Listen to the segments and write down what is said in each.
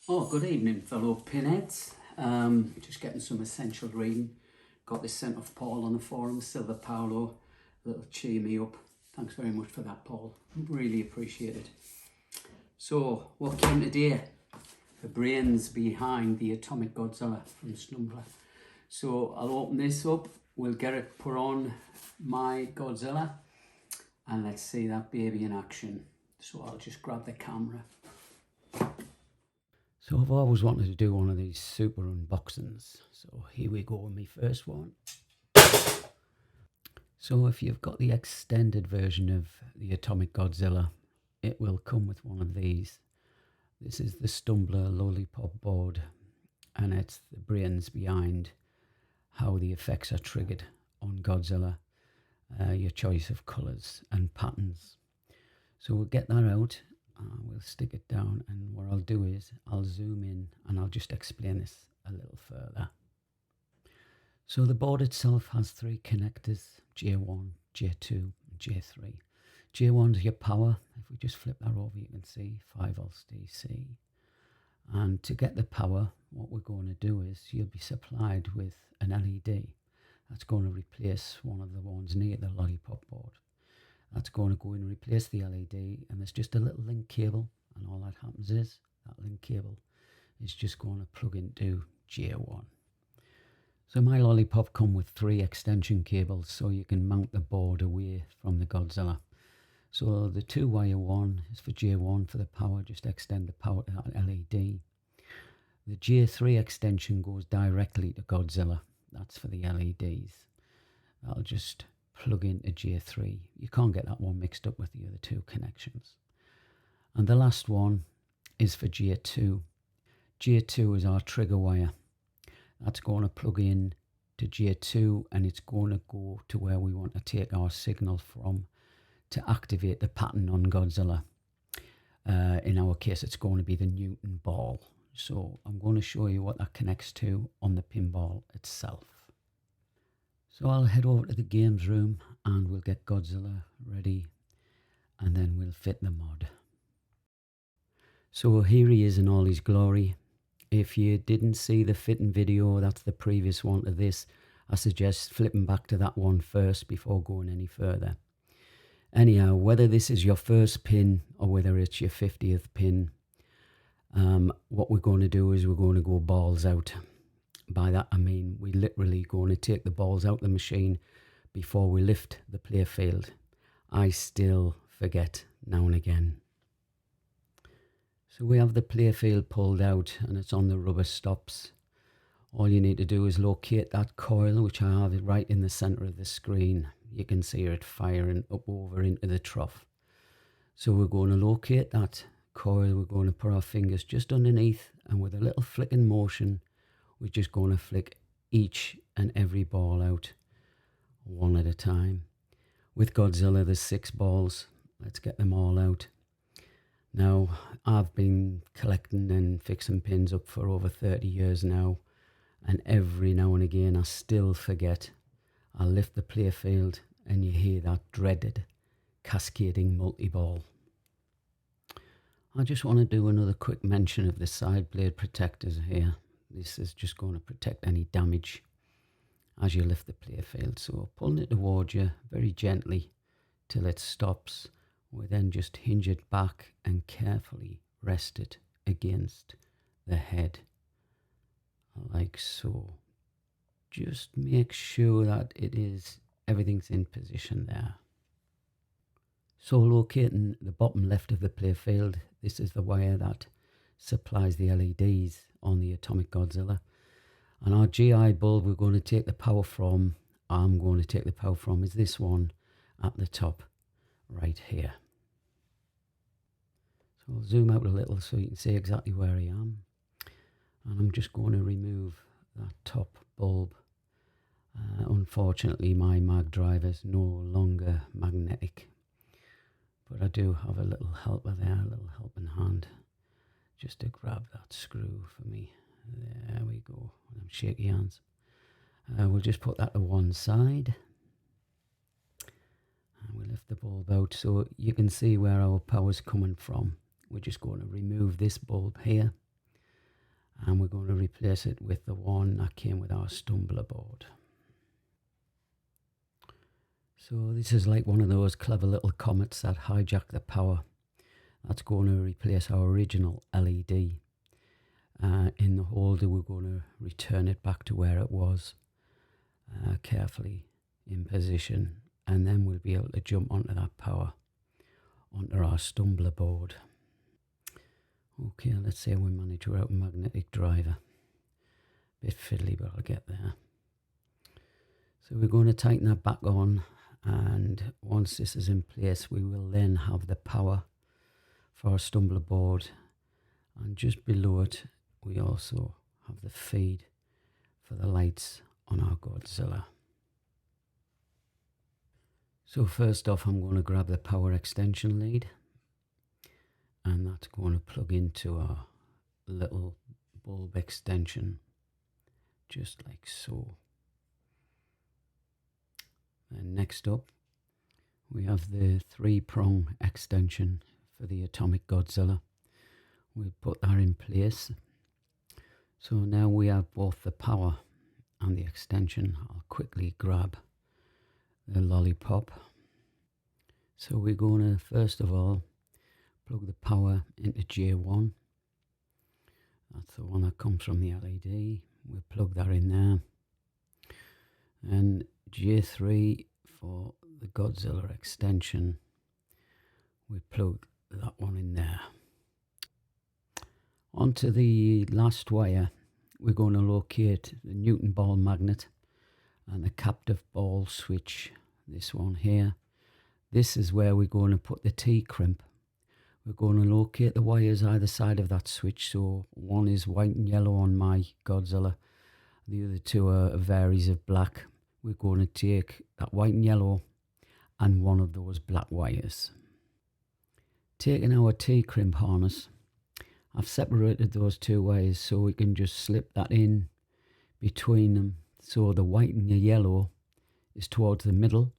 Oh, good evening, fellow pinheads. Just getting some essential reading. Got this sent off Paul on the forum, Silver Paolo. A little cheer me up. Thanks very much for that, Paul. Really appreciate it. So, what came today? The brains behind the Atomic Godzilla from Stumblor. So, I'll open this up. We'll get it put on my Godzilla. And let's see that baby in action. So, I'll just grab the camera. So I've always wanted to do one of these super unboxings. So here we go with my first one. So if you've got the extended version of the Atomic Godzilla, it will come with one of these. This is the Stumblor Lollipop board, and it's the brains behind how the effects are triggered on Godzilla, your choice of colours and patterns. So we'll get that out. We'll stick it down, and what I'll do is I'll zoom in and I'll just explain this a little further. So the board itself has three connectors, J1, J2 and J3. J1 is your power. If we just flip that over, you can see 5 volts DC. And to get the power, what we're going to do is you'll be supplied with an LED that's going to replace one of the ones near the lollipop board. That's going to go in and replace the LED, and there's just a little link cable, and all that happens is that link cable is just going to plug into J1. So my lollipop come with 3 extension cables, so you can mount the board away from the Godzilla. So the 2-wire one is for J1 for the power, just extend the power to that LED. The J3 extension goes directly to Godzilla, that's for the LEDs. I'll just plug into J3. You can't get that one mixed up with the other 2 connections. And the last one is for J2. J2 is our trigger wire. That's going to plug in to J2, and it's going to go to where we want to take our signal from to activate the pattern on Godzilla. In our case, it's going to be the Newton ball. So I'm going to show you what that connects to on the pinball itself. So I'll head over to the games room and we'll get Godzilla ready, and then we'll fit the mod. So here he is in all his glory. If you didn't see the fitting video, that's the previous one to this. I suggest flipping back to that one first before going any further. Anyhow, whether this is your first pin or whether it's your 50th pin, what we're going to do is we're going to go balls out. By that I mean we're literally going to take the balls out the machine before we lift the play field. I still forget now and again. So we have the play field pulled out and it's on the rubber stops. All you need to do is locate that coil, which I have right in the centre of the screen. You can see it firing up over into the trough. So we're going to locate that coil. We're going to put our fingers just underneath, and with a little flicking motion we're just going to flick each and every ball out one at a time. With Godzilla there's 6 balls. Let's get them all out. Now, I've been collecting and fixing pins up for over 30 years now, and every now and again I still forget. I lift the play field and you hear that dreaded cascading multi-ball. I just want to do another quick mention of the side blade protectors here. This is just going to protect any damage as you lift the play field. So pulling it towards you very gently till it stops. We then just hinge it back and carefully rest it against the head, like so. Just make sure that everything's in position there. So locating the bottom left of the play field, this is the wire that supplies the LEDs on the Atomic Godzilla. And our GI bulb we're going to take the power from, I'm going to take the power from, is this one at the top right here. So I'll zoom out a little so you can see exactly where I am. And I'm just going to remove that top bulb. Unfortunately my mag drive is no longer magnetic, but I do have a little helper there, a little helping hand, just to grab that screw for me. There we go, them shaky hands. We'll just put that to one side. And we'll lift the bulb out so you can see where our power's coming from. We're just going to remove this bulb here. And we're going to replace it with the one that came with our Stumblor board. So this is like one of those clever little comets that hijack the power. That's going to replace our original LED. In the holder, we're going to return it back to where it was, carefully in position, and then we'll be able to jump onto that power, onto our Stumblor board. Okay, let's say we manage without a magnetic driver. Bit fiddly, but I'll get there. So we're going to tighten that back on, and once this is in place, we will then have the power for our Stumblor board, and just below it we also have the feed for the lights on our Godzilla. So first off, I'm going to grab the power extension lead, and that's going to plug into our little bulb extension, just like so. And next up, we have the 3-prong extension for the Atomic Godzilla. We'll put that in place. So now we have both the power and the extension. I'll quickly grab the lollipop. So we're going to first of all plug the power into J1. That's the one that comes from the LED. We'll plug that in there. And J3 for the Godzilla extension, we plug that one in there. Onto the last wire, we're going to locate the Newton ball magnet and the captive ball switch, this one here. This is where we're going to put the T-crimp. We're going to locate the wires either side of that switch. So one is white and yellow on my Godzilla. The other two are varies of black. We're going to take that white and yellow and one of those black wires. Taking our T-crimp harness, I've separated those two wires so we can just slip that in between them. So the white and the yellow is towards the middle,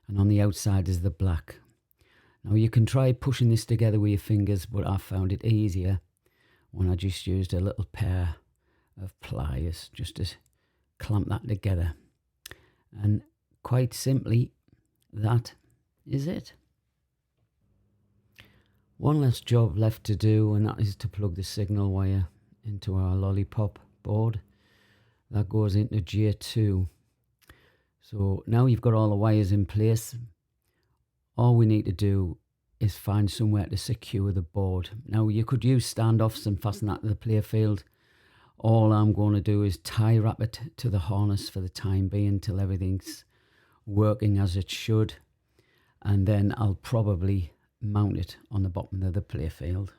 and on the outside is the black. Now you can try pushing this together with your fingers, but I found it easier when I just used a little pair of pliers just to clamp that together. And quite simply, that is it. One last job left to do, and that is to plug the signal wire into our lollipop board. That goes into J2. So now you've got all the wires in place. All we need to do is find somewhere to secure the board. Now you could use standoffs and fasten that to the playfield. All I'm going to do is tie wrap it to the harness for the time being until everything's working as it should. And then I'll probably mount it on the bottom of the playfield.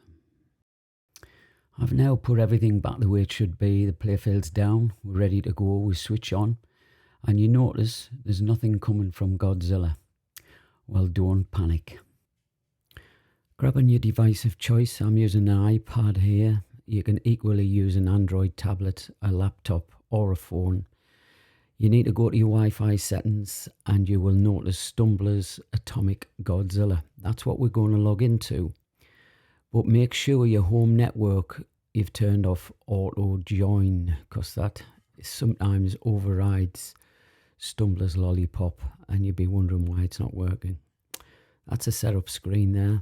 I've now put everything back the way it should be. The playfield's down, we're ready to go, we switch on, and you notice there's nothing coming from Godzilla. Well, don't panic. Grabbing your device of choice, I'm using an iPad here. You can equally use an Android tablet, a laptop or a phone. You need to go to your Wi-Fi settings and you will notice Stumblor's Atomic Godzilla. That's what we're going to log into. But make sure your home network, you've turned off auto join, because that sometimes overrides Stumblor's lollipop and you'll be wondering why it's not working. That's a setup screen there.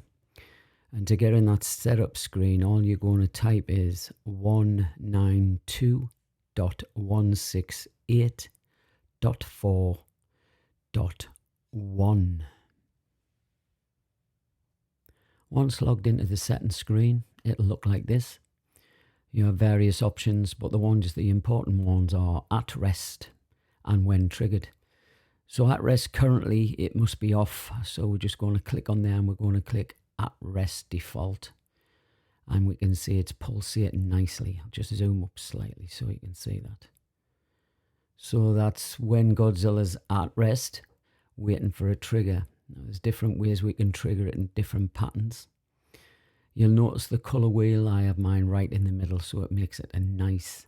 And to get in that setup screen, all you're going to type is 192.168.4.1. Once logged into the settings screen, it'll look like this. You have various options, but the important ones are at rest and when triggered. So at rest currently, it must be off. So we're just going to click on there and we're going to click at rest default. And we can see it's pulsating nicely. I'll just zoom up slightly so you can see that. So that's when Godzilla's at rest, waiting for a trigger. Now, there's different ways we can trigger it in different patterns. You'll notice the colour wheel, I have mine right in the middle, so it makes it a nice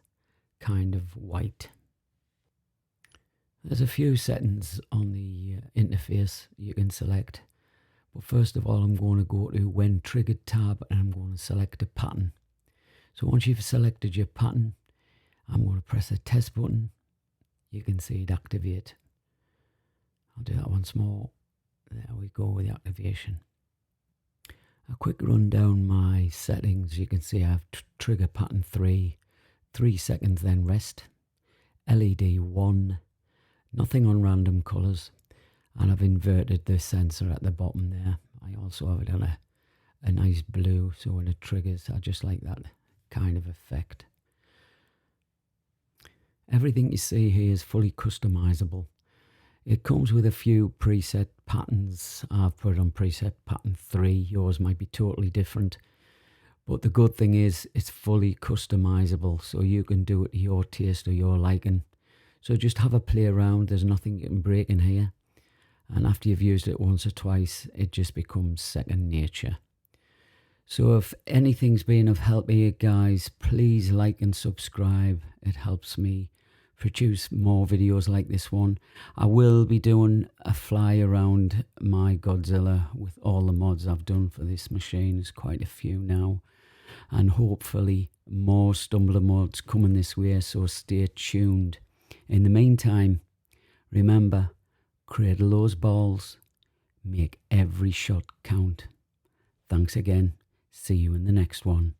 kind of white. There's a few settings on the interface you can select. But first of all, I'm going to go to when triggered tab and I'm going to select a pattern. So once you've selected your pattern, I'm going to press the test button. You can see it activate. I'll do that once more. There we go with the activation. A quick run down my settings. You can see I have trigger pattern 3 seconds, then rest. LED 1, nothing on random colours, and I've inverted the sensor at the bottom there. I also have it on a nice blue, so when it triggers, I just like that kind of effect. Everything you see here is fully customizable. It comes with a few preset patterns. I've put it on preset pattern 3. Yours might be totally different. But the good thing is it's fully customizable, so you can do it to your taste or your liking. So just have a play around. There's nothing you can break in here. And after you've used it once or twice, it just becomes second nature. So if anything's been of help to you guys, please like and subscribe. It helps me produce more videos like this one. I will be doing a fly around my Godzilla with all the mods I've done for this machine. There's quite a few now, and hopefully more Stumblor mods coming this way, so stay tuned. In the meantime, remember, cradle those balls, make every shot count. Thanks again. See you in the next one.